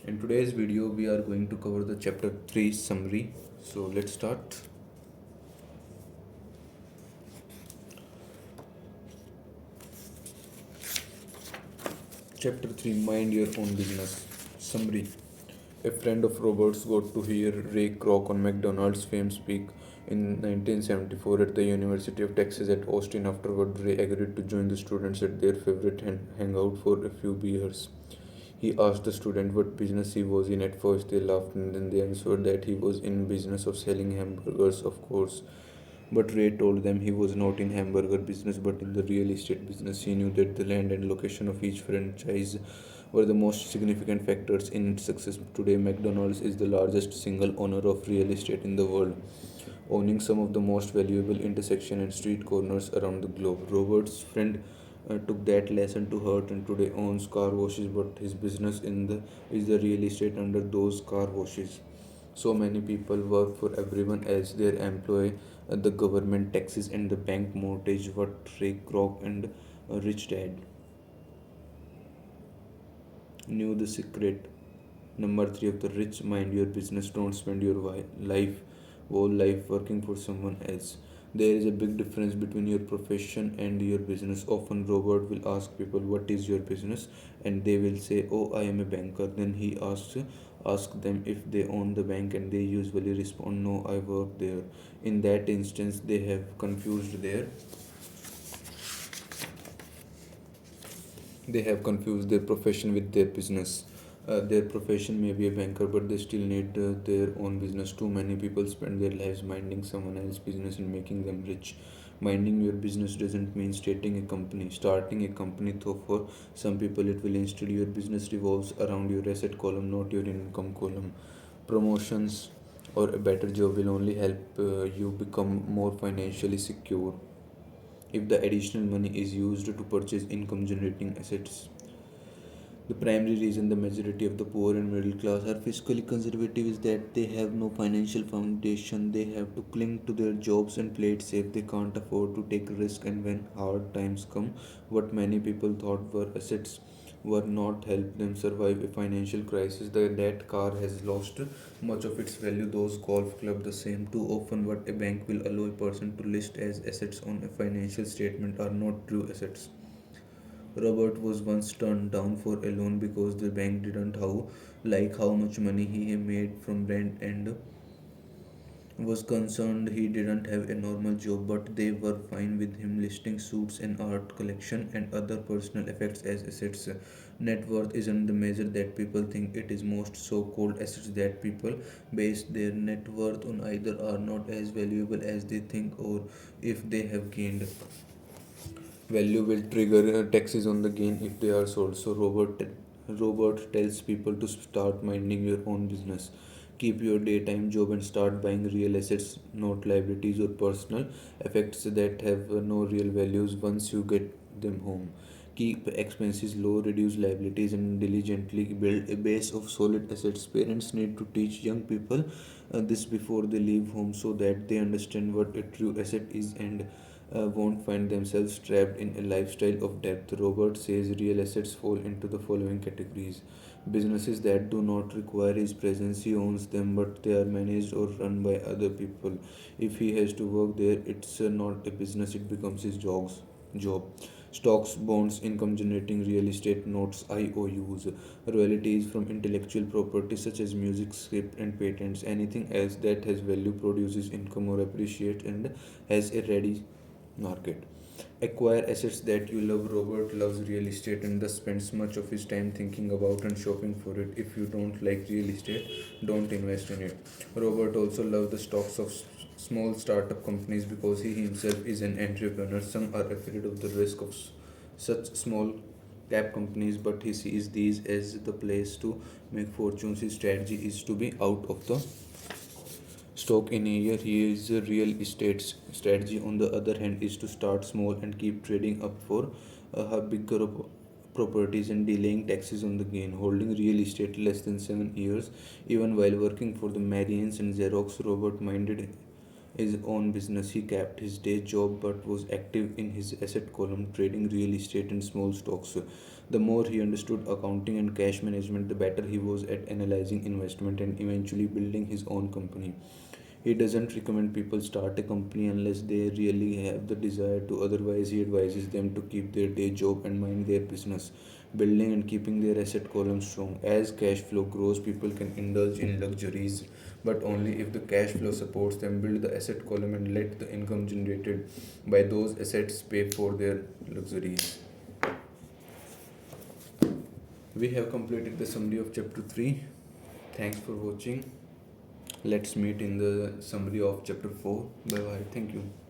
In today's video, we are going to cover the chapter 3 summary. So let's start. Chapter 3, Mind Your Own Business. Summary. A friend of Robert's got to hear Ray Kroc on McDonald's fame speak in 1974 at the University of Texas at Austin. Afterward, Ray agreed to join the students at their favorite hangout for a few beers. He asked the student what business he was in. At first, they laughed and then they answered that he was in business of selling hamburgers, of course. But Ray told them he was not in hamburger business but in the real estate business. He knew that the land and location of each franchise were the most significant factors in its success. Today, McDonald's is the largest single owner of real estate in the world, owning some of the most valuable intersection and street corners around the globe. Robert's friend took that lesson to heart and today owns car washes, but his business is the real estate under those car washes. So many people work for everyone else. Their employ, the government, taxes, and the bank mortgage. What Ray Kroc and Rich Dad knew the secret. Number three of the rich: mind your business. Don't spend your whole life working for someone else. There is a big difference between your profession and your business. Often, Robert will ask people, "What is your business?" and they will say, "Oh, I am a banker." Then he ask them if they own the bank, and they usually respond, "No, I work there." In that instance, they have confused their profession with their business. Their profession may be a banker, but they still need their own business. Too many people spend their lives minding someone else's business and making them rich. Minding your business doesn't mean starting a company, though for some people it will. Instead, your business revolves around your asset column, not your income column. Promotions or a better job will only help you become more financially secure if the additional money is used to purchase income generating assets. The primary reason the majority of the poor and middle class are fiscally conservative is that they have no financial foundation. They have to cling to their jobs and play it safe. They can't afford to take risk, and when hard times come, what many people thought were assets were not help them survive a financial crisis. That car has lost much of its value. Those golf club the same. Too often, what a bank will allow a person to list as assets on a financial statement are not true assets. Robert was once turned down for a loan because the bank didn't like how much money he made from rent and was concerned he didn't have a normal job, but they were fine with him listing suits and art collection and other personal effects as assets. Net worth isn't the measure that people think it is. Most so-called assets that people base their net worth on either are not as valuable as they think, or if they have gained value will trigger taxes on the gain if they are sold. So Robert tells people to start minding your own business. Keep your daytime job and start buying real assets, not liabilities or personal effects that have no real values once you get them home. Keep expenses low, reduce liabilities, and diligently build a base of solid assets. Parents need to teach young people this before they leave home so that they understand what a true asset is and won't find themselves trapped in a lifestyle of debt. Robert says real assets fall into the following categories: businesses that do not require his presence, he owns them, but they are managed or run by other people. If he has to work there, it's not a business, it becomes his job. Stocks, bonds, income generating real estate, notes, IOUs, royalties from intellectual property such as music, script, and patents. Anything else that has value, produces income, or appreciates and has a ready market. Acquire assets that you love. Robert loves real estate and thus spends much of his time thinking about and shopping for it. If you don't like real estate, don't invest in it. Robert also loves the stocks of small startup companies because he himself is an entrepreneur. Some are afraid of the risk of such small cap companies, but he sees these as the place to make fortunes. His strategy is to be out of the stock in a year. His real estate strategy, on the other hand, is to start small and keep trading up for bigger properties and delaying taxes on the gain. Holding real estate less than 7 years, even while working for the Marians and Xerox, Robert minded his own business. He kept his day job but was active in his asset column, trading real estate and small stocks. The more he understood accounting and cash management, the better he was at analyzing investment and eventually building his own company. He doesn't recommend people start a company unless they really have the desire to. Otherwise, he advises them to keep their day job and mind their business, building and keeping their asset column strong. As cash flow grows, people can indulge in luxuries, but only if the cash flow supports them. Build the asset column and let the income generated by those assets pay for their luxuries. We have completed the summary of chapter 3. Thanks for watching. Let's meet in the summary of chapter 4. Bye bye. Thank you.